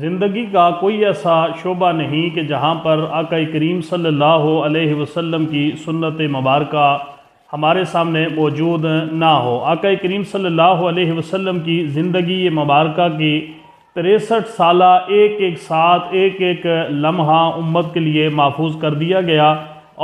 زندگی کا کوئی ایسا شعبہ نہیں کہ جہاں پر آقا کریم صلی اللہ علیہ وسلم کی سنت مبارکہ ہمارے سامنے موجود نہ ہو۔ آقا کریم صلی اللہ علیہ وسلم کی زندگی مبارکہ کی 63 سالہ ایک ساتھ ایک لمحہ امت کے لیے محفوظ کر دیا گیا،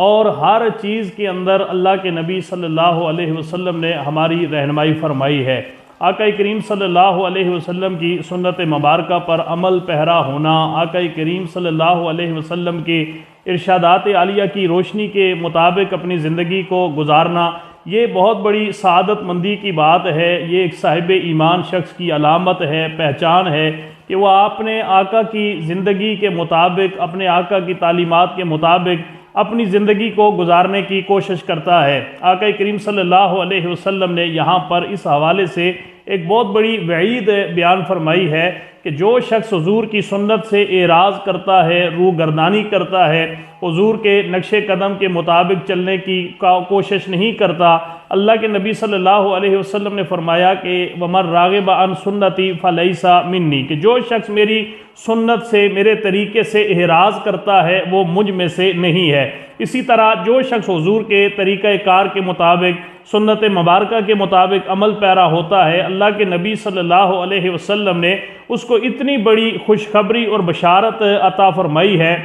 اور ہر چیز کے اندر اللہ کے نبی صلی اللہ علیہ وسلم نے ہماری رہنمائی فرمائی ہے۔ آقا کریم صلی اللہ علیہ وسلم کی سنت مبارکہ پر عمل پیرا ہونا، آقا کریم صلی اللہ علیہ وسلم کے ارشادات عالیہ کی روشنی کے مطابق اپنی زندگی کو گزارنا، یہ بہت بڑی سعادت مندی کی بات ہے۔ یہ ایک صاحب ایمان شخص کی علامت ہے، پہچان ہے کہ وہ اپنے آقا کی زندگی کے مطابق، اپنے آقا کی تعلیمات کے مطابق اپنی زندگی کو گزارنے کی کوشش کرتا ہے۔ آقا کریم صلی اللہ علیہ وسلم نے یہاں پر اس حوالے سے ایک بہت بڑی وعید بیان فرمائی ہے کہ جو شخص حضور کی سنت سے اعراض کرتا ہے، روگردانی کرتا ہے، حضور کے نقش قدم کے مطابق چلنے کی کوشش نہیں کرتا، اللہ کے نبی صلی اللہ علیہ وسلم نے فرمایا کہ وَمَن رَاغِبَ عَن سُنَّتِي فَلَيْسَ مِنِّي، کہ جو شخص میری سنت سے، میرے طریقے سے اعراض کرتا ہے وہ مجھ میں سے نہیں ہے۔ اسی طرح جو شخص حضور کے طریقہ کار کے مطابق، سنت مبارکہ کے مطابق عمل پیرا ہوتا ہے، اللہ کے نبی صلی اللہ علیہ وسلم نے اس کو اتنی بڑی خوشخبری اور بشارت عطا فرمائی ہے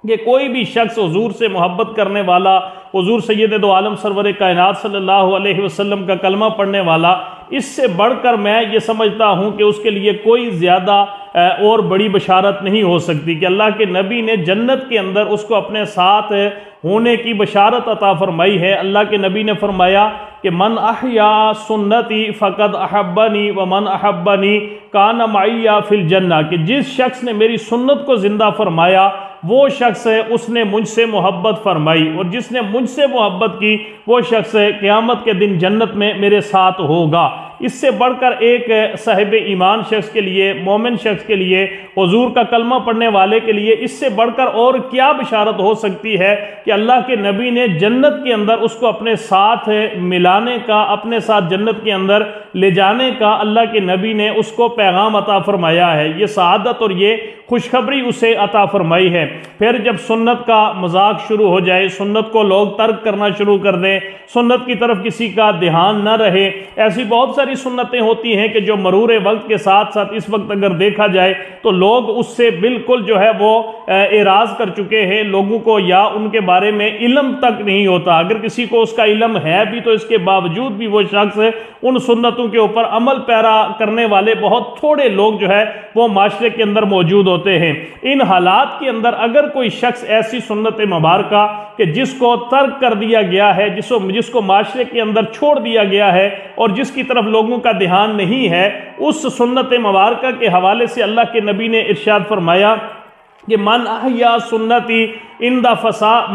کہ کوئی بھی شخص حضور سے محبت کرنے والا، حضور سید دو عالم سرور کائنات صلی اللہ علیہ وسلم کا کلمہ پڑھنے والا، اس سے بڑھ کر میں یہ سمجھتا ہوں کہ اس کے لیے کوئی زیادہ اور بڑی بشارت نہیں ہو سکتی کہ اللہ کے نبی نے جنت کے اندر اس کو اپنے ساتھ ہونے کی بشارت عطا فرمائی ہے۔ اللہ کے نبی نے فرمایا کہ من احیا سنتی فقد احبنی ومن احبنی کان معی فی الجنہ، کہ جس شخص نے میری سنت کو زندہ فرمایا وہ شخص اس نے مجھ سے محبت فرمائی، اور جس نے مجھ سے محبت کی وہ شخص قیامت کے دن جنت میں میرے ساتھ ہوگا۔ اس سے بڑھ کر ایک صاحب ایمان شخص کے لیے، مومن شخص کے لیے، حضور کا کلمہ پڑھنے والے کے لیے اس سے بڑھ کر اور کیا بشارت ہو سکتی ہے کہ اللہ کے نبی نے جنت کے اندر اس کو اپنے ساتھ ملانے کا، اپنے ساتھ جنت کے اندر لے جانے کا اللہ کے نبی نے اس کو پیغام عطا فرمایا ہے۔ یہ سعادت اور یہ خوشخبری اسے عطا فرمائی ہے۔ پھر جب سنت کا مذاق شروع ہو جائے، سنت کو لوگ ترک کرنا شروع کر دیں، سنت کی طرف کسی کا دھیان نہ رہے، ایسی بہت ساری سنتیں ہوتی ہیں کہ جو مرور وقت کے ساتھ ساتھ اس وقت اگر دیکھا جائے تو لوگ اس سے بالکل جو ہے وہ اعراض کر چکے ہیں، لوگوں کو یا ان کے بارے میں علم تک نہیں ہوتا، اگر کسی کو اس کا علم ہے بھی تو اس کے باوجود بھی وہ شخص ان سنتوں کے اوپر عمل پیرا کرنے والے بہت تھوڑے لوگ جو ہے وہ معاشرے کے اندر موجود ہوتے ہیں۔ ان حالات کے اندر اگر کوئی شخص ایسی سنت مبارکہ کہ جس کو ترک کر دیا گیا ہے، جس کو معاشرے کے اندر چھوڑ دیا گیا ہے اور جس کی طرف لوگوں کا دھیان نہیں ہے، اس سنت مبارکہ کے حوالے سے اللہ کے نبی نے ارشاد فرمایا کہ من احیا سنتی عند فساد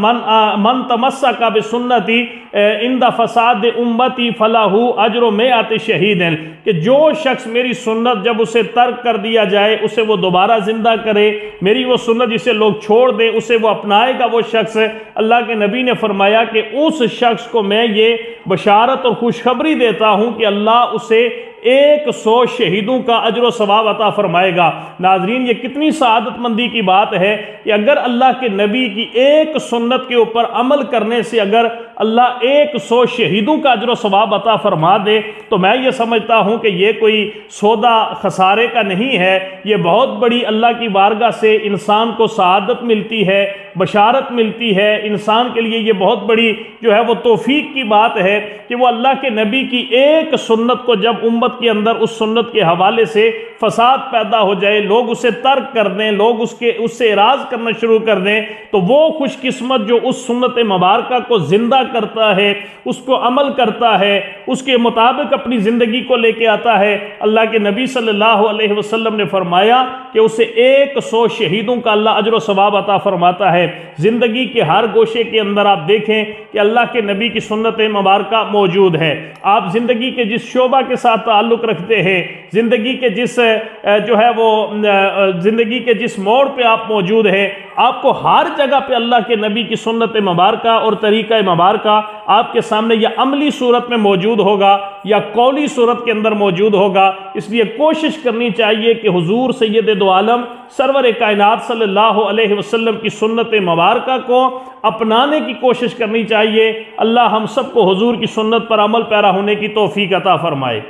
من تمسک بسنتی عند فساد امتی فلہ اجر مئات شہید، کہ جو شخص میری سنت جب اسے ترک کر دیا جائے، اسے وہ دوبارہ زندہ کرے، میری وہ سنت جسے لوگ چھوڑ دیں اسے وہ اپنائے گا، وہ شخص، اللہ کے نبی نے فرمایا کہ اس شخص کو میں یہ بشارت اور خوشخبری دیتا ہوں کہ اللہ اسے 100 شہیدوں کا اجر و ثواب عطا فرمائے گا۔ ناظرین، یہ کتنی سعادت مندی کی بات ہے کہ اگر اللہ کے نبی کی ایک سنت کے اوپر عمل کرنے سے اگر اللہ 100 شہیدوں کا اجر و ثواب عطا فرما دے تو میں یہ سمجھتا ہوں کہ یہ کوئی سودا خسارے کا نہیں ہے، یہ بہت بڑی اللہ کی بارگاہ سے انسان کو سعادت ملتی ہے، بشارت ملتی ہے، انسان کے لیے یہ بہت بڑی جو ہے وہ توفیق کی بات ہے کہ وہ اللہ کے نبی کی ایک سنت کو جب امت کے اندر اس سنت کے حوالے سے فساد پیدا ہو جائے، لوگ اسے ترک کر دیں، لوگ اس سے اعراض کرنا شروع کر دیں، تو وہ خوش قسمت جو اس سنت مبارکہ کو زندہ کرتا ہے، اس کو عمل کرتا ہے، اس کے مطابق اپنی زندگی کو لے کے آتا ہے، اللہ کے نبی صلی اللہ علیہ وسلم نے فرمایا کہ اسے 100 شہیدوں کا اللہ اجر و ثواب عطا فرماتا ہے۔ زندگی کے ہر گوشے کے اندر آپ دیکھیں کہ اللہ کے نبی کی سنت مبارکہ موجود ہے۔ آپ زندگی کے جس شعبہ کے ساتھ تعلق رکھتے ہیں، زندگی کے جس جو ہے وہ زندگی کے جس موڑ پہ آپ موجود ہیں، آپ کو ہر جگہ پہ اللہ کے نبی کی سنت مبارکہ اور طریقہ مبارکہ آپ کے سامنے یا عملی صورت میں موجود ہوگا یا قولی صورت کے اندر موجود ہوگا۔ اس لیے کوشش کرنی چاہیے کہ حضور سید دو عالم سرور کائنات صلی اللہ علیہ وسلم کی سنت مبارکہ کو اپنانے کی کوشش کرنی چاہیے۔ اللہ ہم سب کو حضور کی سنت پر عمل پیرا ہونے کی توفیق عطا فرمائے۔